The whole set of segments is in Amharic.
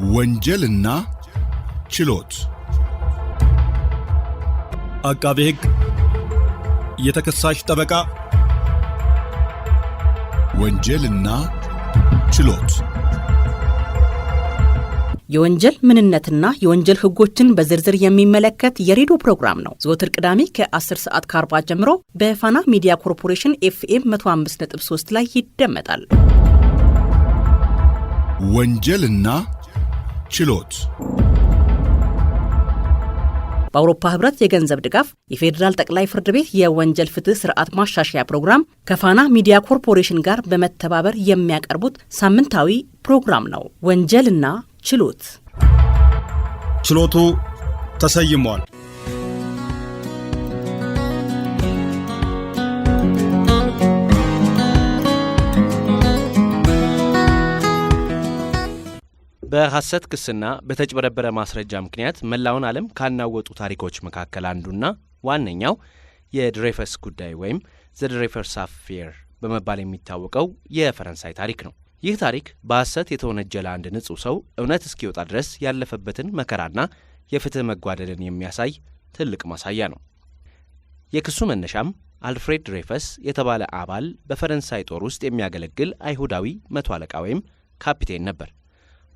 ወንጀልና ችሎት አቃቤ ሕግ የተከሳሽ ጠበቃ ወንጀልና ችሎት የወንጀል ምንነትና የወንጀል ህጎችን በዝርዝር የሚመለከት የሬዲዮ ፕሮግራም ነው። ዘወትር ቅዳሜ ከ10 ሰዓት ከ40 ጀምሮ በፋና ሚዲያ ኮርፖሬሽን FM 105.3 ላይ ይደመጣል። ወንጀልና ችሎት በአውሮፓ ህብረት የገንዘብ ድጋፍ የፌዴራል ጠቅላይ ፍርድ ቤት የወንጀል ፍትህ ስርዓት ማሻሻያ ፕሮግራም ከፋና ሚዲያ ኮርፖሬሽን ጋር በመተባበር የሚያቀርቡት ሳምንታዊ ፕሮግራም ነው። ወንጀልና ችሎት። ችሎቱ ተሰይሟል። በሐሰት ክስና በተጭበረበረ ማስረጃ ምክንያት መላውን ዓለም ካናወጡ ታሪኮች መካከል አንዱና ዋነኛው የድሬፈስ ጉዳይ ወይም ዘ ድሬፈስ አፌር በመባል የሚታወቀው የፈረንሳይ ታሪክ ነው። ይህ ታሪክ በሐሰት የተወነጀለ አንድ ንጹሕ ሰው እውነት እስኪወጣ ድረስ ያለፈበትን መከራና የፍትህ መጓደልን የሚያሳይ ትልቅ ማሳያ ነው። የክሱ መነሻም አልፍሬድ ድሬፈስ የተባለ አባል በፈረንሳይ ጦር ውስጥ የሚያገለግል አይሁዳዊ መቶ አለቃ ወይም ካፒቴን ነበር።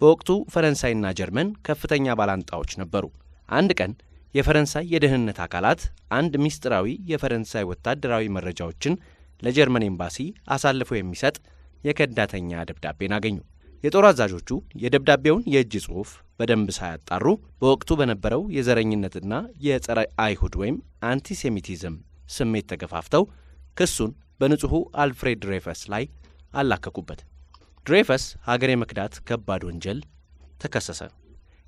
በወቅቱ ፈረንሳይና ጀርመን ከፍተኛ ባላንጣዎች ነበሩ። አንድ ቀን የፈረንሳይ የደህንነት አካላት አንድ ምስጢራዊ የፈረንሳይ ወታደራዊ መረጃዎችን ለጀርመን ኤምባሲ አሳልፎ የሚሰጥ የከዳተኛ ደብዳቤን አገኙ። የጦር አዛዦቹ የደብዳቤውን የእጅ ጽሑፍ በደንብ ሳያጣሩ በወቅቱ በነበረው የዘረኝነትና የጸረ አይሁድ ወይም አንቲሴሚቲዝም ስሜት ተገፋፍተው ክሱን በንጹሑ አልፍሬድ ድሬፈስ ላይ አላከኩበት። ድሬፈስ ሀገር የመክዳት ከባድ ወንጀል ተከሰሰ።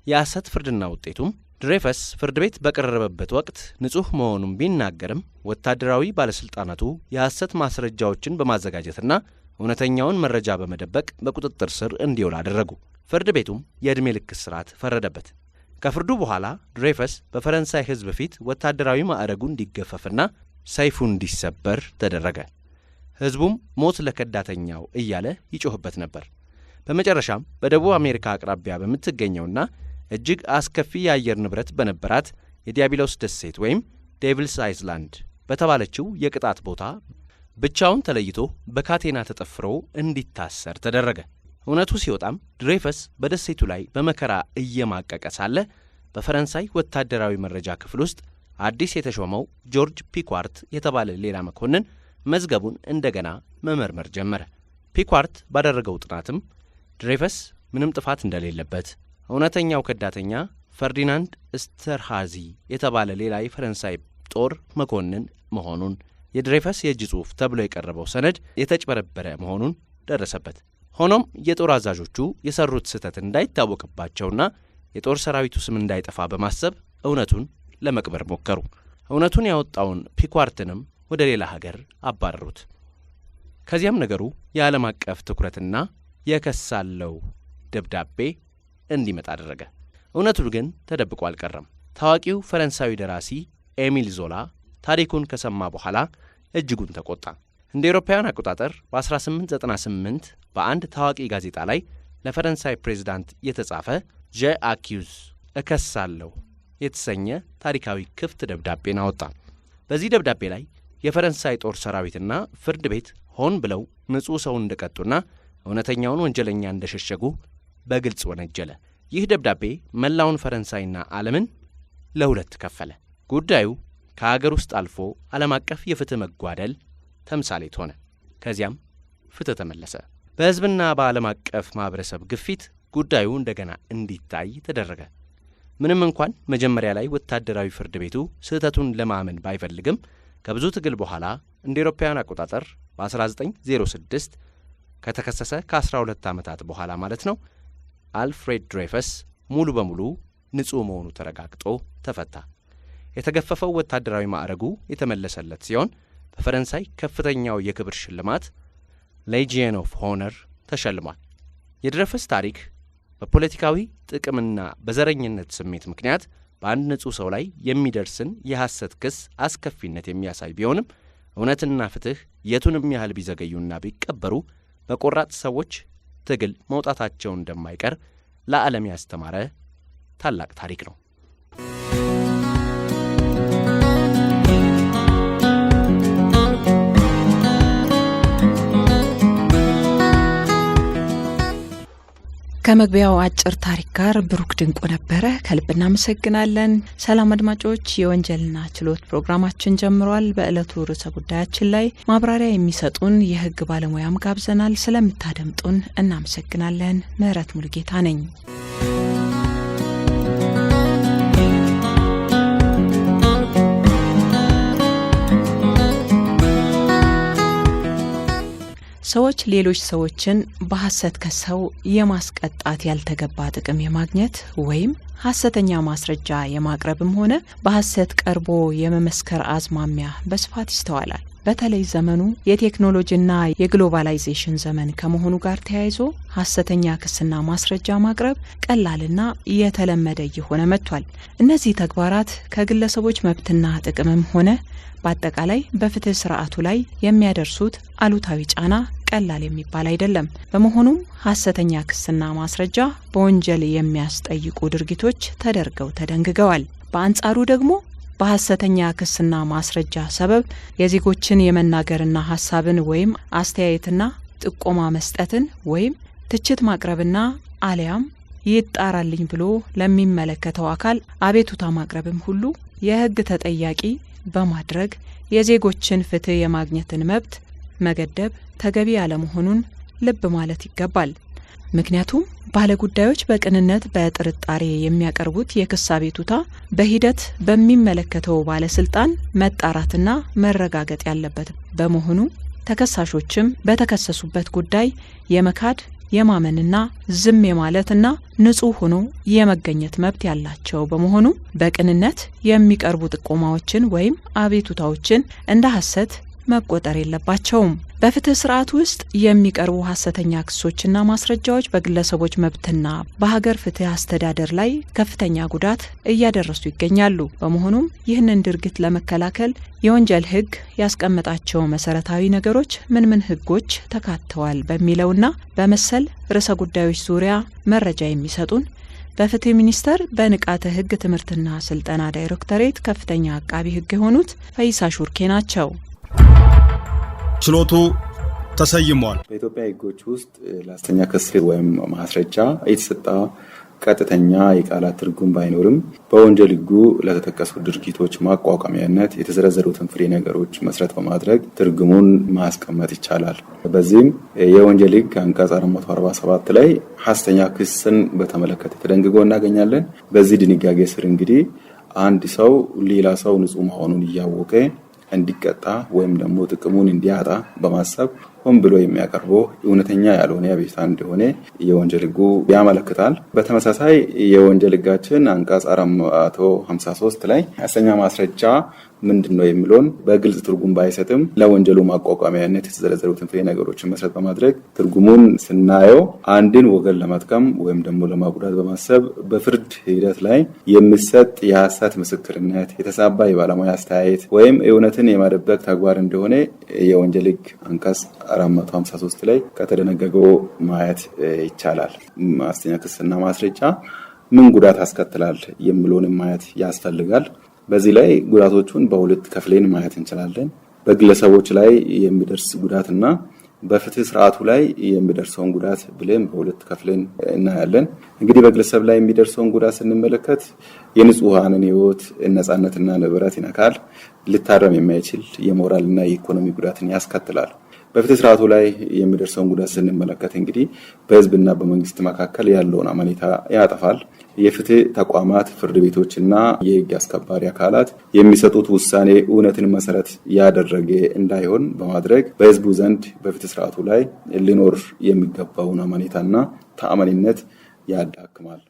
የሐሰት ፍርድና ውጤቱም ድሬፈስ ፍርድ ቤት በቀረበበት ወቅት ንጹሕ መሆኑን ቢናገርም ወታደራዊ ባለሥልጣናቱ የሐሰት ማስረጃዎችን በማዘጋጀትና እውነተኛውን መረጃ በመደበቅ በቁጥጥር ስር እንዲውል አደረጉ። ፍርድ ቤቱም የዕድሜ ልክ እስራት ፈረደበት። ከፍርዱ በኋላ ድሬፈስ በፈረንሳይ ሕዝብ ፊት ወታደራዊ ማዕረጉ እንዲገፈፍና ሰይፉ እንዲሰበር ተደረገ። ሕዝቡም ሞት ለከዳተኛው እያለ ይጮህበት ነበር። በመጨረሻም በደቡብ አሜሪካ አቅራቢያ በምትገኘውና እጅግ አስከፊ የአየር ንብረት በነበራት የዲያብሎስ ደሴት ወይም ዴቪልስ አይስላንድ በተባለችው የቅጣት ቦታ ብቻውን ተለይቶ በካቴና ተጠፍሮ እንዲታሰር ተደረገ። እውነቱ ሲወጣም ድሬፈስ በደሴቱ ላይ በመከራ እየማቀቀ ሳለ በፈረንሳይ ወታደራዊ መረጃ ክፍል ውስጥ አዲስ የተሾመው ጆርጅ ፒኳርት የተባለ ሌላ መኮንን መዝገቡን እንደገና መመርመር ጀመረ። ፒኳርት ባደረገው ጥናትም ድሬፈስ ምንም ጥፋት እንደሌለበት፣ እውነተኛው ከዳተኛ ፈርዲናንድ እስተርሃዚ የተባለ ሌላ የፈረንሳይ ጦር መኮንን መሆኑን፣ የድሬፈስ የእጅ ጽሑፍ ተብሎ የቀረበው ሰነድ የተጭበረበረ መሆኑን ደረሰበት። ሆኖም የጦር አዛዦቹ የሰሩት ስህተት እንዳይታወቅባቸውና የጦር ሰራዊቱ ስም እንዳይጠፋ በማሰብ እውነቱን ለመቅበር ሞከሩ። እውነቱን ያወጣውን ፒኳርትንም ወደ ሌላ ሀገር አባረሩት። ከዚያም ነገሩ የዓለም አቀፍ ትኩረትና የከሳለው ደብዳቤ እንዲመጣ አደረገ። እውነቱ ግን ተደብቆ አልቀረም። ታዋቂው ፈረንሳዊ ደራሲ ኤሚል ዞላ ታሪኩን ከሰማ በኋላ እጅጉን ተቆጣ። እንደ አውሮፓውያን አቆጣጠር በ1898 በአንድ ታዋቂ ጋዜጣ ላይ ለፈረንሳይ ፕሬዝዳንት የተጻፈ ጄ አኪዩዝ እከሳለሁ የተሰኘ ታሪካዊ ክፍት ደብዳቤን አወጣ። በዚህ ደብዳቤ ላይ የፈረንሳይ ጦር ሰራዊትና ፍርድ ቤት ሆን ብለው ንጹሕ ሰውን እንደቀጡና እውነተኛውን ወንጀለኛ እንደሸሸጉ በግልጽ ወነጀለ። ይህ ደብዳቤ መላውን ፈረንሳይና ዓለምን ለሁለት ከፈለ። ጉዳዩ ከአገር ውስጥ አልፎ ዓለም አቀፍ የፍትህ መጓደል ተምሳሌት ሆነ። ከዚያም ፍትህ ተመለሰ። በሕዝብና በዓለም አቀፍ ማኅበረሰብ ግፊት ጉዳዩ እንደገና እንዲታይ ተደረገ። ምንም እንኳን መጀመሪያ ላይ ወታደራዊ ፍርድ ቤቱ ስህተቱን ለማመን ባይፈልግም ከብዙ ትግል በኋላ እንደ አውሮፓውያን አቆጣጠር በ1906 ከተከሰሰ ከ12 ዓመታት በኋላ ማለት ነው አልፍሬድ ድሬፈስ ሙሉ በሙሉ ንጹሕ መሆኑ ተረጋግጦ ተፈታ። የተገፈፈው ወታደራዊ ማዕረጉ የተመለሰለት ሲሆን በፈረንሳይ ከፍተኛው የክብር ሽልማት ሌጂየን ኦፍ ሆነር ተሸልሟል። የድሬፈስ ታሪክ በፖለቲካዊ ጥቅምና በዘረኝነት ስሜት ምክንያት በአንድ ንጹሕ ሰው ላይ የሚደርስን የሐሰት ክስ አስከፊነት የሚያሳይ ቢሆንም እውነትና ፍትህ የቱንም ያህል ቢዘገዩና ቢቀበሩ በቆራጥ ሰዎች ትግል መውጣታቸው እንደማይቀር ለዓለም ያስተማረ ታላቅ ታሪክ ነው። ከመግቢያው አጭር ታሪክ ጋር ብሩክ ድንቁ ነበረ። ከልብ እናመሰግናለን። ሰላም አድማጮች፣ የወንጀልና ችሎት ፕሮግራማችን ጀምሯል። በእለቱ ርዕሰ ጉዳያችን ላይ ማብራሪያ የሚሰጡን የህግ ባለሙያም ጋብዘናል። ስለምታደምጡን እናመሰግናለን። ምህረት ሙሉጌታ ነኝ። ሰዎች ሌሎች ሰዎችን በሐሰት ከሰው የማስቀጣት ያልተገባ ጥቅም የማግኘት ወይም ሐሰተኛ ማስረጃ የማቅረብም ሆነ በሐሰት ቀርቦ የመመስከር አዝማሚያ በስፋት ይስተዋላል። በተለይ ዘመኑ የቴክኖሎጂና የግሎባላይዜሽን ዘመን ከመሆኑ ጋር ተያይዞ ሐሰተኛ ክስና ማስረጃ ማቅረብ ቀላልና የተለመደ እየሆነ መጥቷል። እነዚህ ተግባራት ከግለሰቦች መብትና ጥቅምም ሆነ በአጠቃላይ በፍትህ ስርዓቱ ላይ የሚያደርሱት አሉታዊ ጫና ቀላል የሚባል አይደለም። በመሆኑም ሐሰተኛ ክስና ማስረጃ በወንጀል የሚያስጠይቁ ድርጊቶች ተደርገው ተደንግገዋል። በአንጻሩ ደግሞ በሐሰተኛ ክስና ማስረጃ ሰበብ የዜጎችን የመናገርና ሐሳብን ወይም አስተያየትና ጥቆማ መስጠትን ወይም ትችት ማቅረብና አሊያም ይጣራልኝ ብሎ ለሚመለከተው አካል አቤቱታ ማቅረብም ሁሉ የህግ ተጠያቂ በማድረግ የዜጎችን ፍትህ የማግኘትን መብት መገደብ ተገቢ ያለመሆኑን ልብ ማለት ይገባል። ምክንያቱም ባለጉዳዮች በቅንነት በጥርጣሬ የሚያቀርቡት የክስ አቤቱታ በሂደት በሚመለከተው ባለስልጣን መጣራትና መረጋገጥ ያለበት በመሆኑ ተከሳሾችም በተከሰሱበት ጉዳይ የመካድ የማመንና ዝም የማለትና ንጹህ ሆኖ የመገኘት መብት ያላቸው በመሆኑ በቅንነት የሚቀርቡ ጥቆማዎችን ወይም አቤቱታዎችን እንደ ሐሰት መቆጠር የለባቸውም። በፍትህ ስርዓት ውስጥ የሚቀርቡ ሐሰተኛ ክሶችና ማስረጃዎች በግለሰቦች መብትና በሀገር ፍትህ አስተዳደር ላይ ከፍተኛ ጉዳት እያደረሱ ይገኛሉ። በመሆኑም ይህንን ድርጊት ለመከላከል የወንጀል ህግ ያስቀመጣቸው መሰረታዊ ነገሮች ምን ህጎች ተካተዋል በሚለውና በመሰል ርዕሰ ጉዳዮች ዙሪያ መረጃ የሚሰጡን በፍትህ ሚኒስቴር በንቃተ ህግ ትምህርትና ስልጠና ዳይሬክቶሬት ከፍተኛ አቃቢ ህግ የሆኑት ፈይሳ ሹርኬ ናቸው። ችሎቱ ተሰይሟል። በኢትዮጵያ ህጎች ውስጥ ለሐሰተኛ ክስ ወይም ማስረጃ የተሰጠ ቀጥተኛ የቃላት ትርጉም ባይኖርም በወንጀል ህጉ ለተጠቀሱ ድርጊቶች ማቋቋሚያነት የተዘረዘሩትን ፍሬ ነገሮች መሰረት በማድረግ ትርጉሙን ማስቀመጥ ይቻላል። በዚህም የወንጀል ህግ አንቀጽ 447 ላይ ሐሰተኛ ክስን በተመለከተ ተደንግጎ እናገኛለን። በዚህ ድንጋጌ ስር እንግዲህ አንድ ሰው ሌላ ሰው ንጹህ መሆኑን እያወቀ እንዲቀጣ ወይም ደግሞ ጥቅሙን እንዲያጣ በማሰብ ሆን ብሎ የሚያቀርበው እውነተኛ ያልሆነ አቤቱታ እንደሆነ የወንጀል ህጉ ያመለክታል። በተመሳሳይ የወንጀል ህጋችን አንቀጽ 453 ላይ ሐሰተኛ ማስረጃ ምንድነው የሚለውን በግልጽ ትርጉም ባይሰጥም ለወንጀሉ ማቋቋሚያነት የተዘረዘሩትን ፍሬ ነገሮችን መሰረት በማድረግ ትርጉሙን ስናየው አንድን ወገን ለመጥቀም ወይም ደግሞ ለማጉዳት በማሰብ በፍርድ ሂደት ላይ የሚሰጥ የሐሰት ምስክርነት፣ የተዛባ የባለሙያ አስተያየት ወይም እውነትን የማደበቅ ተግባር እንደሆነ የወንጀል ህግ አንቀጽ 453 ላይ ከተደነገገው ማየት ይቻላል። ሐሰተኛ ክስና ማስረጃ ምን ጉዳት ያስከትላል የሚለውን ማየት ያስፈልጋል። በዚህ ላይ ጉዳቶቹን በሁለት ከፍለን ማየት እንችላለን። በግለሰቦች ላይ የሚደርስ ጉዳትና በፍትህ ስርዓቱ ላይ የሚደርሰውን ጉዳት ብለን በሁለት ከፍለን እናያለን። እንግዲህ በግለሰብ ላይ የሚደርሰውን ጉዳት ስንመለከት የንጹሃንን ህይወት ነጻነትና ንብረት ይነካል። ሊታረም የማይችል የሞራልና የኢኮኖሚ ጉዳትን ያስከትላል። በፍትህ ስርዓቱ ላይ የሚደርሰውን ጉዳት ስንመለከት እንግዲህ በህዝብና በመንግስት መካከል ያለውን አመኔታ ያጠፋል። የፍትህ ተቋማት፣ ፍርድ ቤቶችና የህግ አስከባሪ አካላት የሚሰጡት ውሳኔ እውነትን መሰረት ያደረገ እንዳይሆን በማድረግ በህዝቡ ዘንድ በፍትህ ስርዓቱ ላይ ሊኖር የሚገባውን አመኔታና ተአማኒነት ያዳክማል።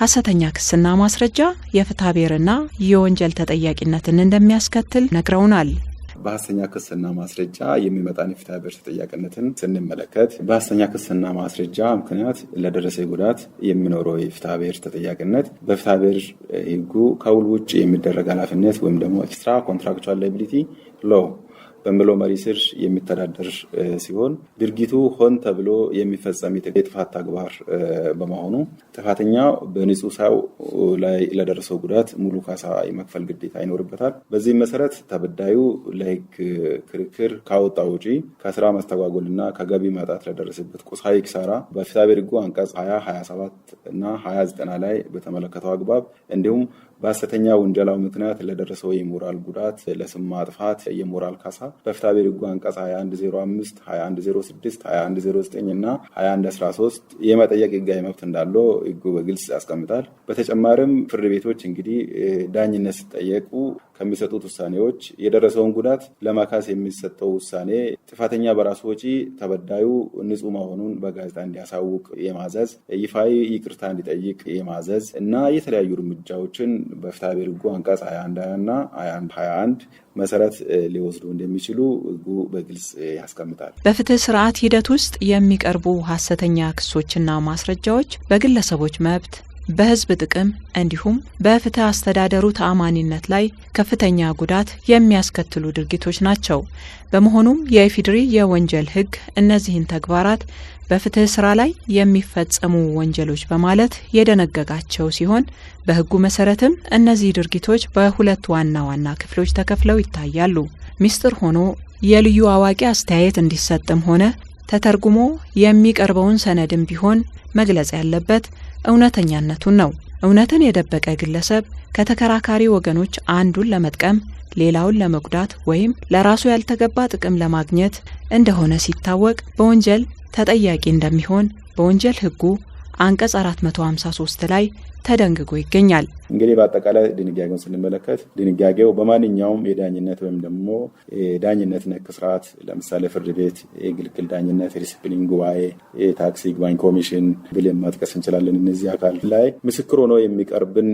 ሐሰተኛ ክስና ማስረጃ የፍትሐ ብሔርና የወንጀል ተጠያቂነትን እንደሚያስከትል ነግረውናል። በሐሰተኛ ክስና ማስረጃ የሚመጣን የፍትሐ ብሔር ተጠያቂነትን ስንመለከት በሐሰተኛ ክስና ማስረጃ ምክንያት ለደረሰ ጉዳት የሚኖረው የፍትሐ ብሔር ተጠያቂነት በፍትሐ ብሔር ሕጉ ከውል ውጭ የሚደረግ ኃላፊነት ወይም ደግሞ ኤክስትራ ኮንትራክቹዋል ላያቢሊቲ ሎ በሚለው መሪ ስር የሚተዳደር ሲሆን ድርጊቱ ሆን ተብሎ የሚፈጸም የጥፋት ተግባር በመሆኑ ጥፋተኛው በንጹህ ሰው ላይ ለደረሰው ጉዳት ሙሉ ካሳ የመክፈል ግዴታ ይኖርበታል። በዚህ መሰረት ተበዳዩ ለሕግ ክርክር ካወጣው ውጪ ከስራ መስተጓጎልና ከገቢ ማጣት ለደረሰበት ቁሳዊ ኪሳራ በፍትሐ ብሔር ሕጉ አንቀጽ 20፣ 27 እና 29 ላይ በተመለከተው አግባብ እንዲሁም በሐሰተኛ ውንጀላው ምክንያት ለደረሰው የሞራል ጉዳት ለስም ማጥፋት የሞራል ካሳ በፍትሐ ብሔር ሕጉ አንቀጽ 2105፣ 2106፣ 2109 እና 2113 የመጠየቅ ሕጋዊ መብት እንዳለው ሕጉ በግልጽ ያስቀምጣል። በተጨማሪም ፍርድ ቤቶች እንግዲህ ዳኝነት ሲጠየቁ ከሚሰጡት ውሳኔዎች የደረሰውን ጉዳት ለማካስ የሚሰጠው ውሳኔ ጥፋተኛ በራሱ ወጪ ተበዳዩ ንጹህ መሆኑን በጋዜጣ እንዲያሳውቅ የማዘዝ ይፋዊ ይቅርታ እንዲጠይቅ የማዘዝ እና የተለያዩ እርምጃዎችን በፍትሐ ብሔር ሕጉ አንቀጽ 21 እና 21 መሰረት ሊወስዱ እንደሚችሉ ሕጉ በግልጽ ያስቀምጣል። በፍትህ ስርዓት ሂደት ውስጥ የሚቀርቡ ሐሰተኛ ክሶችና ማስረጃዎች በግለሰቦች መብት፣ በህዝብ ጥቅም እንዲሁም በፍትህ አስተዳደሩ ተአማኒነት ላይ ከፍተኛ ጉዳት የሚያስከትሉ ድርጊቶች ናቸው። በመሆኑም የኢፌዴሪ የወንጀል ሕግ እነዚህን ተግባራት በፍትህ ስራ ላይ የሚፈጸሙ ወንጀሎች በማለት የደነገጋቸው ሲሆን በሕጉ መሰረትም እነዚህ ድርጊቶች በሁለት ዋና ዋና ክፍሎች ተከፍለው ይታያሉ። ሚስጥር ሆኖ የልዩ አዋቂ አስተያየት እንዲሰጥም ሆነ ተተርጉሞ የሚቀርበውን ሰነድም ቢሆን መግለጽ ያለበት እውነተኛነቱን ነው። እውነትን የደበቀ ግለሰብ ከተከራካሪ ወገኖች አንዱን ለመጥቀም ሌላውን ለመጉዳት ወይም ለራሱ ያልተገባ ጥቅም ለማግኘት እንደሆነ ሲታወቅ በወንጀል ተጠያቂ እንደሚሆን በወንጀል ሕጉ አንቀጽ 453 ላይ ተደንግጎ ይገኛል። እንግዲህ በአጠቃላይ ድንጋጌውን ስንመለከት ድንጋጌው በማንኛውም የዳኝነት ወይም ደግሞ የዳኝነት ነክ ስርዓት ለምሳሌ ፍርድ ቤት፣ የግልግል ዳኝነት፣ ዲሲፕሊን ጉባኤ፣ የታክስ ይግባኝ ኮሚሽን ብለን መጥቀስ እንችላለን። እነዚህ አካል ላይ ምስክር ሆኖ የሚቀርብን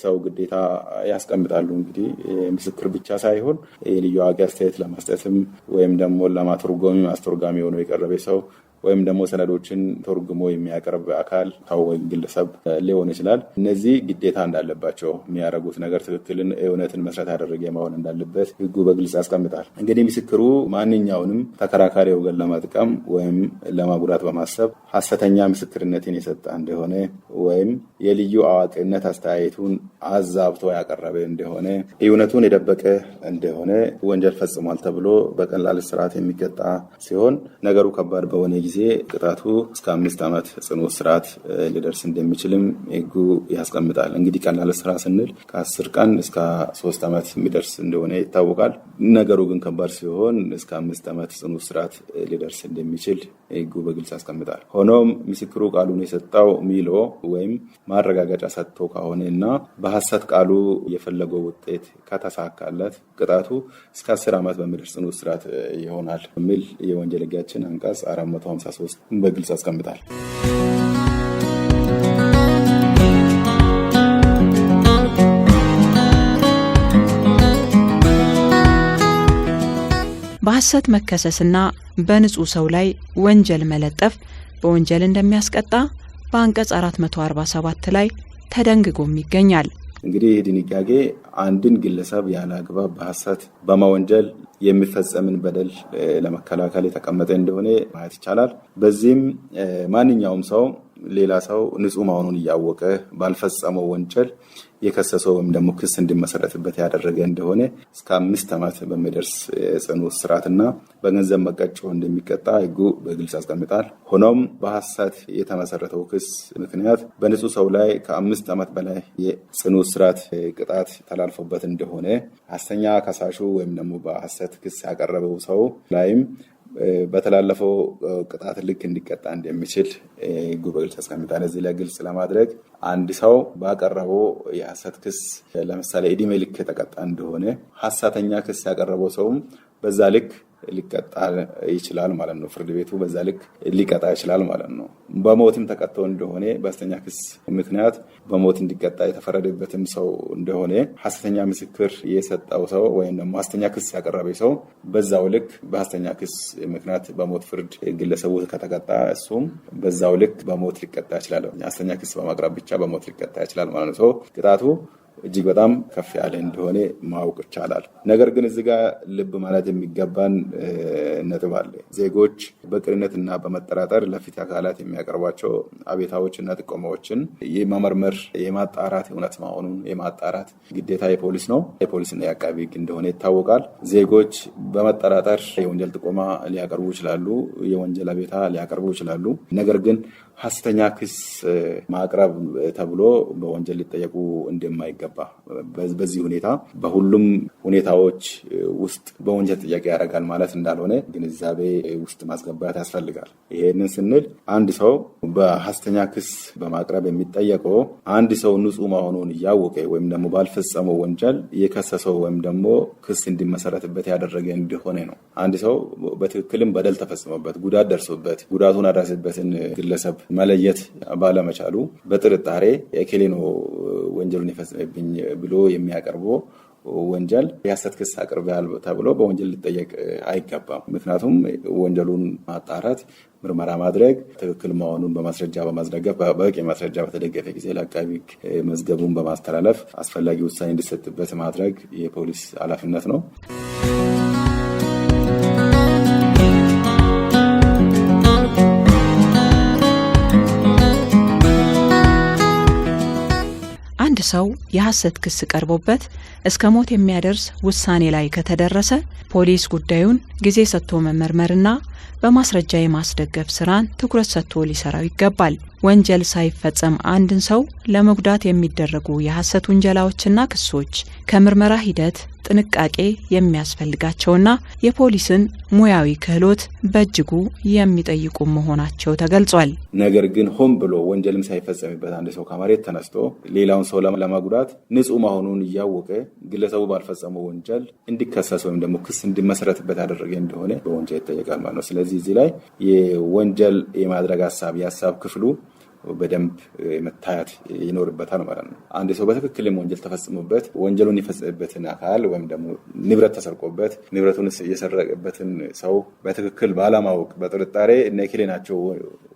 ሰው ግዴታ ያስቀምጣሉ። እንግዲህ ምስክር ብቻ ሳይሆን የልዩ አዋቂ አስተያየት ለመስጠትም ወይም ደግሞ ለማተርጎም አስተርጓሚ ሆኖ የቀረበ ሰው ወይም ደግሞ ሰነዶችን ተርጉሞ የሚያቀርብ አካል ታው ግለሰብ ሊሆን ይችላል። እነዚህ ግዴታ እንዳለባቸው የሚያደርጉት ነገር ትክክልን እውነትን መሰረት ያደረገ መሆን እንዳለበት ሕጉ በግልጽ ያስቀምጣል። እንግዲህ ምስክሩ ማንኛውንም ተከራካሪ ወገን ለመጥቀም ወይም ለማጉዳት በማሰብ ሐሰተኛ ምስክርነትን የሰጠ እንደሆነ ወይም የልዩ አዋቂነት አስተያየቱን አዛብቶ ያቀረበ እንደሆነ እውነቱን የደበቀ እንደሆነ ወንጀል ፈጽሟል ተብሎ በቀላል እስራት የሚቀጣ ሲሆን ነገሩ ከባድ በሆነ ጊዜ ቅጣቱ እስከ 5 ዓመት ጽኑ እስራት ሊደርስ እንደሚችልም ሕጉ ያስቀምጣል። እንግዲህ ቀላል እስራት ስንል ከ10 ቀን እስከ 3 ዓመት የሚደርስ እንደሆነ ይታወቃል። ነገሩ ግን ከባድ ሲሆን እስከ 5 ዓመት ጽኑ እስራት ሊደርስ እንደሚችል ሕጉ በግልጽ ያስቀምጣል። ሆኖም ምስክሩ ቃሉን የሰጠው ሚሎ ወይም ማረጋገጫ ሰጥቶ ከሆነና በሐሰት ቃሉ የፈለገው ውጤት ከተሳካለት ቅጣቱ እስከ 10 ዓመት በሚደርስ ጽኑ እስራት ይሆናል የሚል የወንጀል ሕጋችን አንቀጽ 453 በግልጽ ያስቀምጣል። በሐሰት መከሰስና በንጹህ ሰው ላይ ወንጀል መለጠፍ በወንጀል እንደሚያስቀጣ በአንቀጽ 447 ላይ ተደንግጎም ይገኛል። እንግዲህ ይህ ድንጋጌ አንድን ግለሰብ ያለ አግባብ በሐሰት በመወንጀል የሚፈጸምን በደል ለመከላከል የተቀመጠ እንደሆነ ማየት ይቻላል። በዚህም ማንኛውም ሰው ሌላ ሰው ንጹህ መሆኑን እያወቀ ባልፈጸመው ወንጀል የከሰሰው ወይም ደግሞ ክስ እንዲመሰረትበት ያደረገ እንደሆነ እስከ 5 ዓመት በሚደርስ ጽኑ እስራትና በገንዘብ መቀጮ እንደሚቀጣ ሕጉ በግልጽ ያስቀምጣል። ሆኖም በሐሰት የተመሰረተው ክስ ምክንያት በንጹህ ሰው ላይ ከ5 ዓመት በላይ የጽኑ እስራት ቅጣት ተላልፎበት እንደሆነ ሐሰተኛ ከሳሹ ወይም ደግሞ በሐሰት ክስ ያቀረበው ሰው ላይም በተላለፈው ቅጣት ልክ እንዲቀጣ እንደሚችል ሕጉ በግልጽ ያስቀምጣል። እዚህ ላይ ግልጽ ለማድረግ አንድ ሰው ባቀረበው የሐሰት ክስ ለምሳሌ ዕድሜ ልክ የተቀጣ እንደሆነ ሐሰተኛ ክስ ያቀረበው ሰውም በዛ ልክ ሊቀጣ ይችላል ማለት ነው። ፍርድ ቤቱ በዛ ልክ ሊቀጣ ይችላል ማለት ነው። በሞትም ተቀጥቶ እንደሆነ በሐሰተኛ ክስ ምክንያት በሞት እንዲቀጣ የተፈረደበትም ሰው እንደሆነ ሐሰተኛ ምስክር የሰጠው ሰው ወይም ደግሞ ሐሰተኛ ክስ ያቀረበ ሰው በዛው ልክ በሐሰተኛ ክስ ምክንያት በሞት ፍርድ ግለሰቡ ከተቀጣ እሱም በዛው ልክ በሞት ሊቀጣ ይችላል። ሐሰተኛ ክስ በማቅረብ ብቻ በሞት ሊቀጣ ይችላል ማለት ነው። ቅጣቱ እጅግ በጣም ከፍ ያለ እንደሆነ ማወቅ ይቻላል። ነገር ግን እዚህ ጋር ልብ ማለት የሚገባን ነጥብ አለ። ዜጎች በቅንነትና በመጠራጠር ለፍትህ አካላት የሚያቀርቧቸው አቤቱታዎችና ጥቆማዎችን የመመርመር የማጣራት እውነት መሆኑን የማጣራት ግዴታ የፖሊስ ነው። የፖሊስና የአቃቢ ሕግ እንደሆነ ይታወቃል። ዜጎች በመጠራጠር የወንጀል ጥቆማ ሊያቀርቡ ይችላሉ፣ የወንጀል አቤቱታ ሊያቀርቡ ይችላሉ። ነገር ግን ሐሰተኛ ክስ ማቅረብ ተብሎ በወንጀል ሊጠየቁ እንደማይገባ በዚህ ሁኔታ በሁሉም ሁኔታዎች ውስጥ በወንጀል ጥያቄ ያደርጋል ማለት እንዳልሆነ ግንዛቤ ውስጥ ማስገባት ያስፈልጋል። ይሄንን ስንል አንድ ሰው በሐሰተኛ ክስ በማቅረብ የሚጠየቀው አንድ ሰው ንጹህ መሆኑን እያወቀ ወይም ደግሞ ባልፈጸመው ወንጀል የከሰሰው ወይም ደግሞ ክስ እንዲመሰረትበት ያደረገ እንደሆነ ነው። አንድ ሰው በትክክልም በደል ተፈጽሞበት ጉዳት ደርሶበት ጉዳቱን ያደረሰበትን ግለሰብ መለየት ባለመቻሉ በጥርጣሬ የኬሌ ነው ወንጀሉን የፈጸመብኝ ብሎ የሚያቀርበው ወንጀል የሐሰት ክስ አቅርበዋል ተብሎ በወንጀል ሊጠየቅ አይገባም። ምክንያቱም ወንጀሉን ማጣራት ምርመራ ማድረግ ትክክል መሆኑን በማስረጃ በማስደገፍ በበቂ ማስረጃ በተደገፈ ጊዜ ለአቃቢ ሕግ መዝገቡን በማስተላለፍ አስፈላጊ ውሳኔ እንዲሰጥበት ማድረግ የፖሊስ ኃላፊነት ነው። አንድ ሰው የሐሰት ክስ ቀርቦበት እስከ ሞት የሚያደርስ ውሳኔ ላይ ከተደረሰ ፖሊስ ጉዳዩን ጊዜ ሰጥቶ መመርመርና በማስረጃ የማስደገፍ ስራን ትኩረት ሰጥቶ ሊሰራው ይገባል። ወንጀል ሳይፈጸም አንድን ሰው ለመጉዳት የሚደረጉ የሐሰት ውንጀላዎችና ክሶች ከምርመራ ሂደት ጥንቃቄ የሚያስፈልጋቸውና የፖሊስን ሙያዊ ክህሎት በእጅጉ የሚጠይቁ መሆናቸው ተገልጿል። ነገር ግን ሆን ብሎ ወንጀልም ሳይፈጸምበት አንድ ሰው ከመሬት ተነስቶ ሌላውን ሰው ለማጉዳት ንጹህ መሆኑን እያወቀ ግለሰቡ ባልፈጸመው ወንጀል እንዲከሰስ ወይም ደግሞ ክስ እንዲመሰረትበት ያደረገ እንደሆነ በወንጀል ይጠየቃል ማለት ነው። ስለዚህ እዚህ ላይ የወንጀል የማድረግ የሀሳብ ክፍሉ በደንብ መታየት ይኖርበታል ማለት ነው። አንድ ሰው በትክክልም ወንጀል ተፈጽሞበት ወንጀሉን የፈጸመበትን አካል ወይም ደግሞ ንብረት ተሰርቆበት ንብረቱን የሰረቀበትን ሰው በትክክል ባለማወቅ በጥርጣሬ እነ ኤኬሌ ናቸው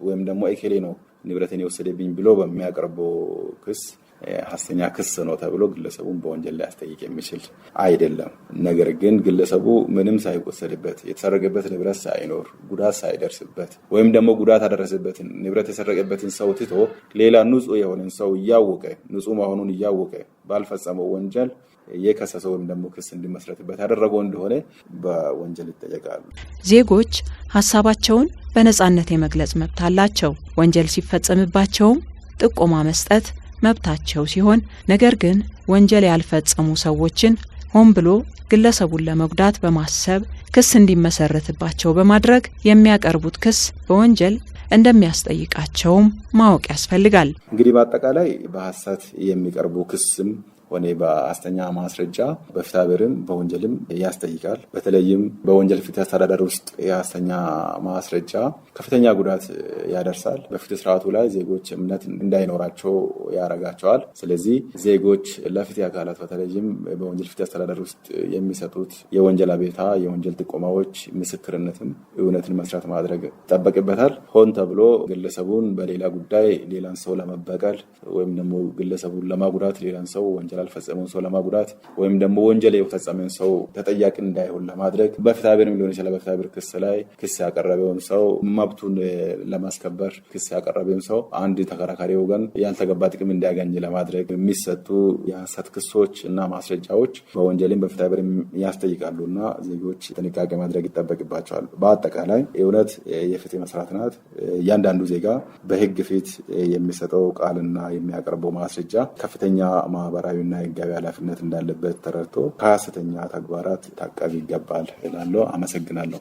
ወይም ደግሞ ኤኬሌ ነው ንብረትን የወሰደብኝ ብሎ በሚያቀርበው ክስ ሐሰተኛ ክስ ነው ተብሎ ግለሰቡን በወንጀል ሊያስጠይቅ የሚችል አይደለም። ነገር ግን ግለሰቡ ምንም ሳይወሰድበት የተሰረቀበት ንብረት ሳይኖር ጉዳት ሳይደርስበት ወይም ደግሞ ጉዳት ያደረሰበትን ንብረት የሰረቀበትን ሰው ትቶ ሌላ ንጹህ የሆነን ሰው እያወቀ ንጹህ መሆኑን እያወቀ ባልፈጸመው ወንጀል የከሰሰው ወይም ደግሞ ክስ እንዲመሰረትበት ያደረገው እንደሆነ በወንጀል ይጠየቃሉ። ዜጎች ሀሳባቸውን በነጻነት የመግለጽ መብት አላቸው። ወንጀል ሲፈጸምባቸውም ጥቆማ መስጠት መብታቸው ሲሆን ነገር ግን ወንጀል ያልፈጸሙ ሰዎችን ሆን ብሎ ግለሰቡን ለመጉዳት በማሰብ ክስ እንዲመሰረትባቸው በማድረግ የሚያቀርቡት ክስ በወንጀል እንደሚያስጠይቃቸውም ማወቅ ያስፈልጋል። እንግዲህ በአጠቃላይ በሐሰት የሚቀርቡ ክስም ሆነ በሐሰተኛ ማስረጃ በፍትሐብሔርም በወንጀልም ያስጠይቃል። በተለይም በወንጀል ፍትህ አስተዳደር ውስጥ የሐሰተኛ ማስረጃ ከፍተኛ ጉዳት ያደርሳል። በፍትህ ስርዓቱ ላይ ዜጎች እምነት እንዳይኖራቸው ያደርጋቸዋል። ስለዚህ ዜጎች ለፍትህ አካላት በተለይም በወንጀል ፍትህ አስተዳደር ውስጥ የሚሰጡት የወንጀል አቤቱታ፣ የወንጀል ጥቆማዎች ምስክርነትም እውነትን መስራት ማድረግ ይጠበቅበታል። ሆን ተብሎ ግለሰቡን በሌላ ጉዳይ ሌላን ሰው ለመበቀል ወይም ደግሞ ግለሰቡን ለማጉዳት ሌላን ሰው ወንጀል ያልፈጸመውን ሰው ለማጉዳት ወይም ደግሞ ወንጀል የፈጸመውን ሰው ተጠያቂ እንዳይሆን ለማድረግ በፍትሐብሔርም ሊሆን ይችላል በፍትሐብሔር ክስ ላይ ክስ ያቀረበውን ሰው መብቱን ለማስከበር ክስ ያቀረበውን ሰው አንድ ተከራካሪ ወገን ያልተገባ ጥቅም እንዲያገኝ ለማድረግ የሚሰጡ የሐሰት ክሶች እና ማስረጃዎች በወንጀልም በፍትሐብሔርም ያስጠይቃሉና ዜጎች ጥንቃቄ ማድረግ ይጠበቅባቸዋል። በአጠቃላይ እውነት የፍትህ መስራት ናት። እያንዳንዱ ዜጋ በህግ ፊት የሚሰጠው ቃልና የሚያቀርበው ማስረጃ ከፍተኛ ማህበራዊና ህጋዊ ኃላፊነት እንዳለበት ተረድቶ ከሐሰተኛ ተግባራት ታቀብ ይገባል እላለሁ። አመሰግናለሁ።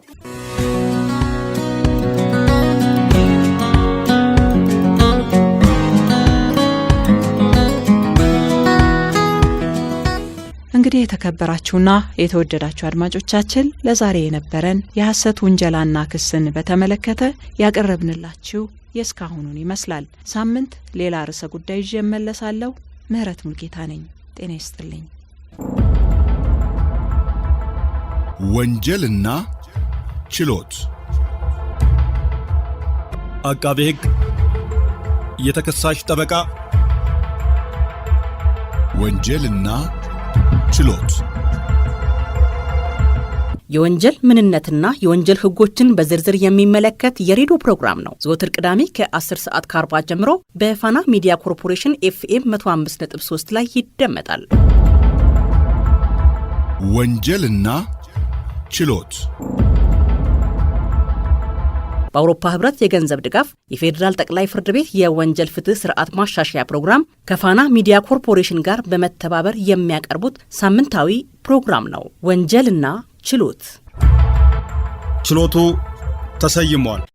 እንግዲህ የተከበራችሁና የተወደዳችሁ አድማጮቻችን ለዛሬ የነበረን የሐሰት ውንጀላና ክስን በተመለከተ ያቀረብንላችሁ የስካሁኑን ይመስላል። ሳምንት ሌላ ርዕሰ ጉዳይ ይዤ እመለሳለሁ። ምህረት ሙልጌታ ነኝ። ጤና ይስጥልኝ። ወንጀልና ችሎት አቃቤ ሕግ፣ የተከሳሽ ጠበቃ፣ ወንጀልና ችሎት የወንጀል ምንነትና የወንጀል ሕጎችን በዝርዝር የሚመለከት የሬዲዮ ፕሮግራም ነው። ዘወትር ቅዳሜ ከ10 ሰዓት ከ40 ጀምሮ በፋና ሚዲያ ኮርፖሬሽን FM 105.3 ላይ ይደመጣል። ወንጀልና ችሎት በአውሮፓ ህብረት የገንዘብ ድጋፍ የፌዴራል ጠቅላይ ፍርድ ቤት የወንጀል ፍትህ ስርዓት ማሻሻያ ፕሮግራም ከፋና ሚዲያ ኮርፖሬሽን ጋር በመተባበር የሚያቀርቡት ሳምንታዊ ፕሮግራም ነው። ወንጀልና ችሎት። ችሎቱ ተሰይሟል።